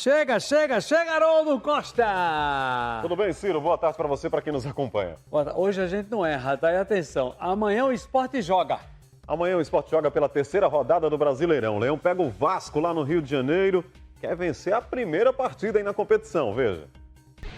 Chega, Haroldo Costa! Tudo bem, Ciro? Boa tarde para você, para quem nos acompanha. Hoje a gente não erra, tá? E atenção, amanhã o Sport joga. Amanhã o Sport joga pela terceira rodada do Brasileirão. O Leão pega o Vasco lá no Rio de Janeiro. Quer vencer a primeira partida aí na competição, veja.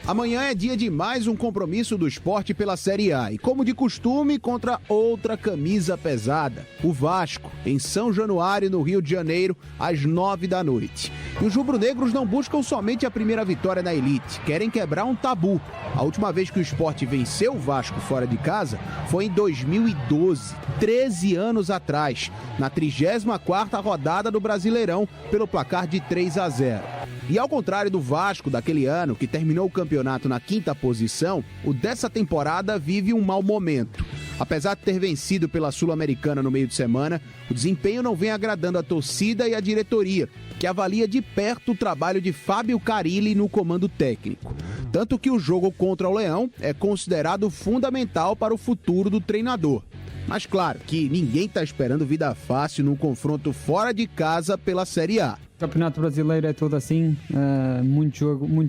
Amanhã é dia de mais um compromisso do Sport pela Série A e, como de costume, contra outra camisa pesada, o Vasco, em São Januário, no Rio de Janeiro, às 9 da noite. E os rubro-negros não buscam somente a primeira vitória na elite, querem quebrar um tabu. A última vez que o Sport venceu o Vasco fora de casa foi em 2012, 13 anos atrás, na 34ª rodada do Brasileirão, pelo placar de 3-0. E ao contrário do Vasco daquele ano, que terminou o campeonato na 5ª posição, o dessa temporada vive um mau momento. Apesar de ter vencido pela Sul-Americana no meio de semana, o desempenho não vem agradando a torcida e a diretoria, que avalia de perto o trabalho de Fábio Carille no comando técnico. Tanto que o jogo contra o Leão é considerado fundamental para o futuro do treinador. Mas claro que ninguém está esperando vida fácil num confronto fora de casa pela Série A. O Campeonato Brasileiro é todo assim, muito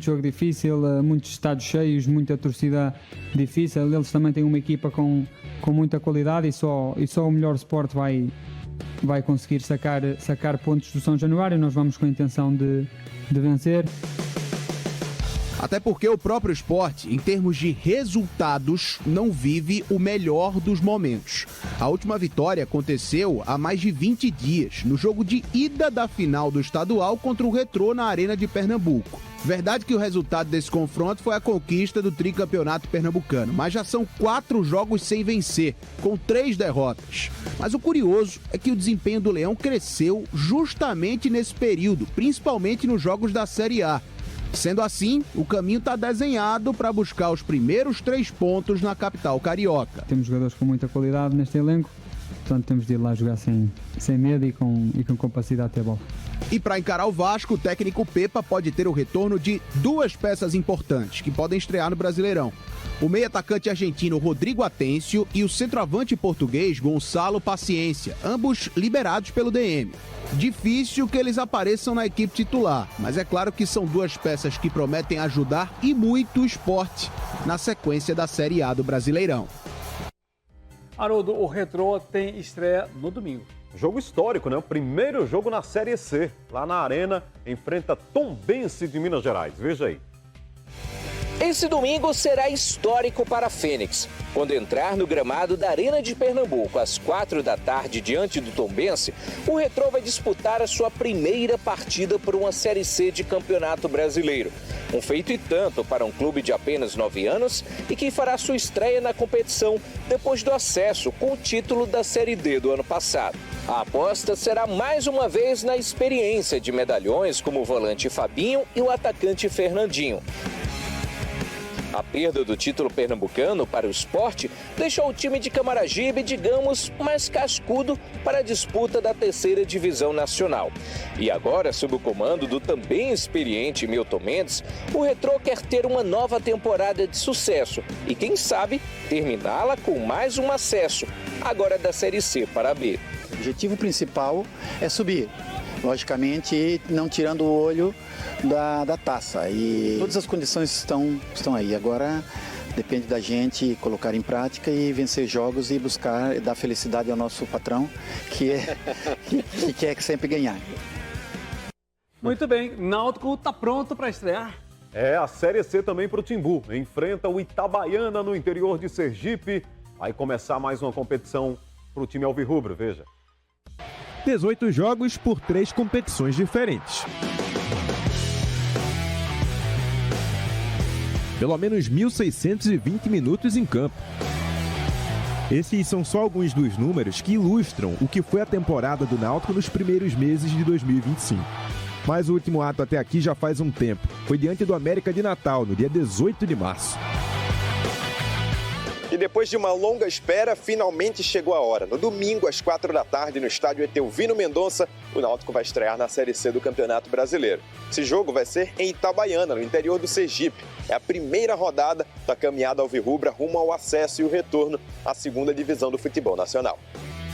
jogo difícil, muitos estádios cheios, muita torcida difícil. Eles também têm uma equipa com muita qualidade e só o melhor Sport vai conseguir sacar pontos do São Januário. Nós vamos com a intenção de vencer. Até porque o próprio Sport, em termos de resultados, não vive o melhor dos momentos. A última vitória aconteceu há mais de 20 dias, no jogo de ida da final do estadual contra o Retrô na Arena de Pernambuco. Verdade que o resultado desse confronto foi a conquista do tricampeonato pernambucano, mas já são 4 jogos sem vencer, com 3 derrotas. Mas o curioso é que o desempenho do Leão cresceu justamente nesse período, principalmente nos jogos da Série A. Sendo assim, o caminho está desenhado para buscar os primeiros 3 pontos na capital carioca. Temos jogadores com muita qualidade neste elenco, portanto temos de ir lá jogar sem medo e com capacidade de ter bola. E para encarar o Vasco, o técnico Pepa pode ter o retorno de 2 peças importantes que podem estrear no Brasileirão. O meio-atacante argentino Rodrigo Atencio e o centroavante português Gonçalo Paciência, ambos liberados pelo DM. Difícil que eles apareçam na equipe titular, mas é claro que são 2 peças que prometem ajudar e muito o Sport na sequência da Série A do Brasileirão. Haroldo, o Retrô tem estreia no domingo. Jogo histórico, né? O primeiro jogo na Série C. Lá na Arena, enfrenta Tombense de Minas Gerais. Veja aí. Esse domingo será histórico para a Fênix. Quando entrar no gramado da Arena de Pernambuco às 4 da tarde diante do Tombense, o Retrô vai disputar a sua primeira partida por uma Série C de Campeonato Brasileiro. Um feito e tanto para um clube de apenas 9 anos e que fará sua estreia na competição depois do acesso com o título da Série D do ano passado. A aposta será mais uma vez na experiência de medalhões como o volante Fabinho e o atacante Fernandinho. A perda do título pernambucano para o Sport deixou o time de Camaragibe, digamos, mais cascudo para a disputa da 3ª Divisão Nacional. E agora, sob o comando do também experiente Milton Mendes, o Retrô quer ter uma nova temporada de sucesso e, quem sabe, terminá-la com mais um acesso, agora da Série C para a B. O objetivo principal é subir, logicamente não tirando o olho da taça, e todas as condições estão aí. Agora depende da gente colocar em prática e vencer jogos e buscar dar felicidade ao nosso patrão, que quer sempre ganhar. Muito bem, Náutico está pronto para estrear. É a Série C também para o Timbu. Enfrenta o Itabaiana no interior de Sergipe. Vai começar mais uma competição para o time alvirrubro, veja. 18 jogos por 3 competições diferentes. Pelo menos 1.620 minutos em campo. Esses são só alguns dos números que ilustram o que foi a temporada do Náutico nos primeiros meses de 2025. Mas o último ato até aqui já faz um tempo. Foi diante do América de Natal, no dia 18 de março. E depois de uma longa espera, finalmente chegou a hora. No domingo, às 4 da tarde, no estádio Etelvino Mendonça, o Náutico vai estrear na Série C do Campeonato Brasileiro. Esse jogo vai ser em Itabaiana, no interior do Sergipe. É a primeira rodada da caminhada alvirrubra rumo ao acesso e o retorno à 2ª Divisão do futebol nacional.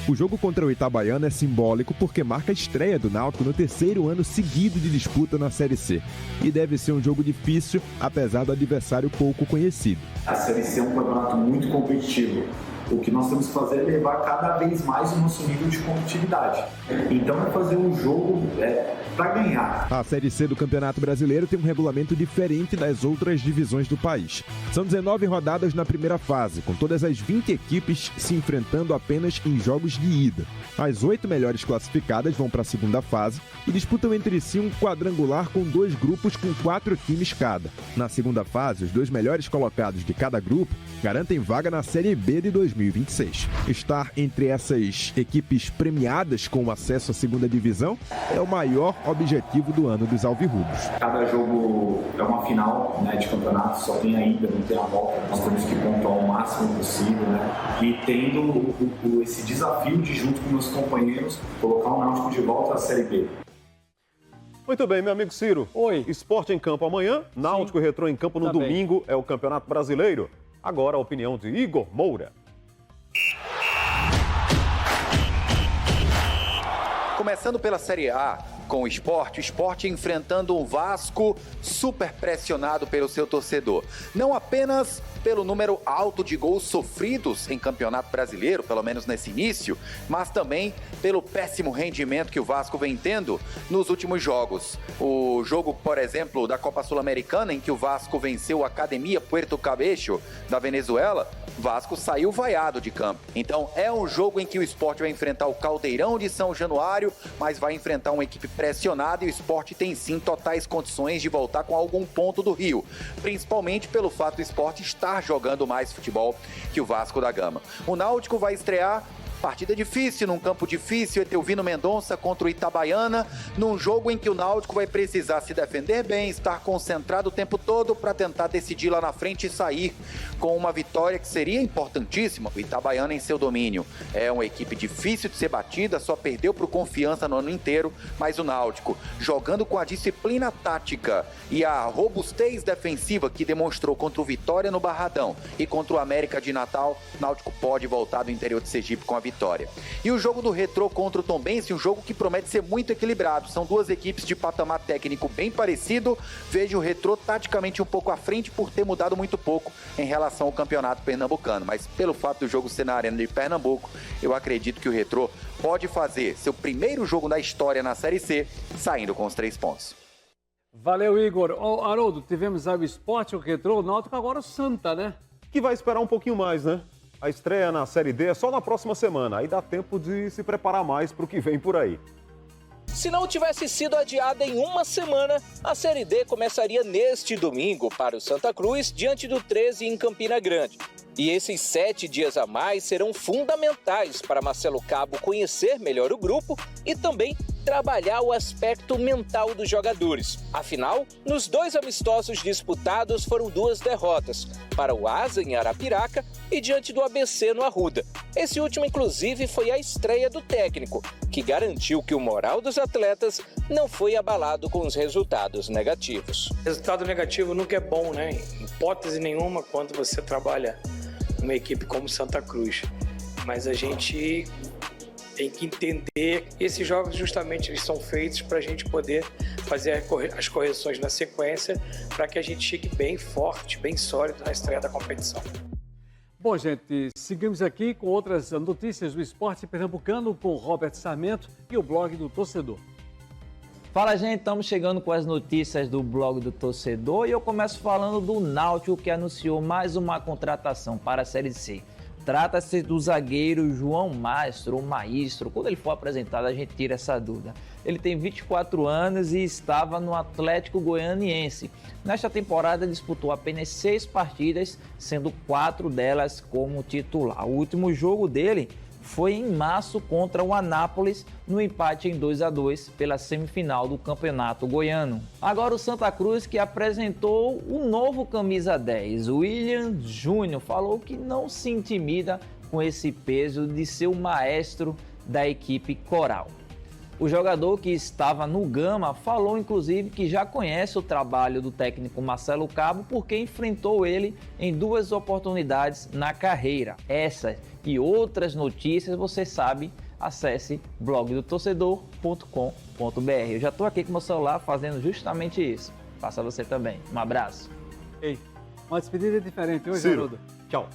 O jogo contra o Itabaiana é simbólico porque marca a estreia do Náutico no 3º ano seguido de disputa na Série C. E deve ser um jogo difícil, apesar do adversário pouco conhecido. A Série C é um campeonato muito competitivo. O que nós temos que fazer é levar cada vez mais o nosso nível de competitividade. Então é fazer um jogo para ganhar. A Série C do Campeonato Brasileiro tem um regulamento diferente das outras divisões do país. São 19 rodadas na primeira fase, com todas as 20 equipes se enfrentando apenas em jogos de ida. As 8 melhores classificadas vão para a segunda fase e disputam entre si um quadrangular com 2 grupos com 4 times cada. Na segunda fase, os 2 melhores colocados de cada grupo garantem vaga na Série B de 2026. Estar entre essas equipes premiadas com o acesso à segunda divisão é o maior objetivo do ano dos alvirrubros. Cada jogo é uma final, né, de campeonato, só tem a ida, não tem a volta. Nós temos que pontuar o máximo possível, né? E tendo esse desafio de, junto com meus companheiros, colocar o Náutico de volta à Série B. Muito bem, meu amigo Ciro. Oi. Esporte em campo amanhã, Náutico e Retrô em campo no domingo, é o Campeonato Brasileiro. Agora a opinião de Igor Moura. Começando pela Série A, com o Sport enfrentando um Vasco super pressionado pelo seu torcedor. Não apenas pelo número alto de gols sofridos em Campeonato Brasileiro, pelo menos nesse início, mas também pelo péssimo rendimento que o Vasco vem tendo nos últimos jogos. O jogo, por exemplo, da Copa Sul-Americana, em que o Vasco venceu a Academia Puerto Cabello da Venezuela, o Vasco saiu vaiado de campo. Então é um jogo em que o Sport vai enfrentar o Caldeirão de São Januário, mas vai enfrentar uma equipe pressionada e o Sport tem sim totais condições de voltar com algum ponto do Rio, principalmente pelo fato do Sport estar jogando mais futebol que o Vasco da Gama. O Náutico vai estrear partida difícil, num campo difícil, Etelvino Mendonça contra o Itabaiana, num jogo em que o Náutico vai precisar se defender bem, estar concentrado o tempo todo para tentar decidir lá na frente e sair com uma vitória que seria importantíssima. O Itabaiana em seu domínio é uma equipe difícil de ser batida, só perdeu para o Confiança no ano inteiro, mas o Náutico, jogando com a disciplina tática e a robustez defensiva que demonstrou contra o Vitória no Barradão e contra o América de Natal, o Náutico pode voltar do interior de Sergipe com a vitória. E o jogo do Retrô contra o Tombense, um jogo que promete ser muito equilibrado. São duas equipes de patamar técnico bem parecido. Vejo o Retrô taticamente um pouco à frente por ter mudado muito pouco em relação ao campeonato pernambucano. Mas pelo fato do jogo ser na Arena de Pernambuco, eu acredito que o Retrô pode fazer seu primeiro jogo da história na Série C, saindo com os 3 pontos. Valeu, Igor. Haroldo, tivemos aí o Sport, o Retrô, o Náutico, agora o Santa, né? Que vai esperar um pouquinho mais, né? A estreia na Série D é só na próxima semana. Aí dá tempo de se preparar mais para o que vem por aí. Se não tivesse sido adiada em uma semana, a Série D começaria neste domingo para o Santa Cruz, diante do 13 em Campina Grande. E esses 7 dias a mais serão fundamentais para Marcelo Cabo conhecer melhor o grupo e também trabalhar o aspecto mental dos jogadores. Afinal, nos 2 amistosos disputados foram 2 derrotas, para o Asa em Arapiraca e diante do ABC no Arruda. Esse último, inclusive, foi a estreia do técnico, que garantiu que o moral dos atletas não foi abalado com os resultados negativos. Resultado negativo nunca é bom, né? Em hipótese nenhuma quando você trabalha numa equipe como Santa Cruz. Mas a gente tem que entender que esses jogos justamente eles são feitos para a gente poder fazer as correções na sequência para que a gente chegue bem forte, bem sólido na estreia da competição. Bom, gente, seguimos aqui com outras notícias do esporte pernambucano com o Robert Sarmento e o blog do torcedor. Fala, gente, estamos chegando com as notícias do blog do torcedor e eu começo falando do Náutico, que anunciou mais uma contratação para a Série C. Trata-se do zagueiro João Maestro, ou Maestro. Quando ele for apresentado, a gente tira essa dúvida. Ele tem 24 anos e estava no Atlético Goianiense. Nesta temporada, disputou apenas 6 partidas, sendo 4 delas como titular. O último jogo dele foi em março contra o Anápolis, no empate em 2-2 pela semifinal do Campeonato Goiano. Agora o Santa Cruz, que apresentou o novo camisa 10, o William Júnior, falou que não se intimida com esse peso de ser o maestro da equipe coral. O jogador que estava no Gama falou inclusive que já conhece o trabalho do técnico Marcelo Cabo porque enfrentou ele em 2 oportunidades na carreira. Essas e outras notícias você sabe, acesse blogdotorcedor.com.br. Eu já estou aqui com meu celular fazendo justamente isso. Faça você também. Um abraço. Ei, uma despedida diferente hoje, Ciro, Haroldo. tchau.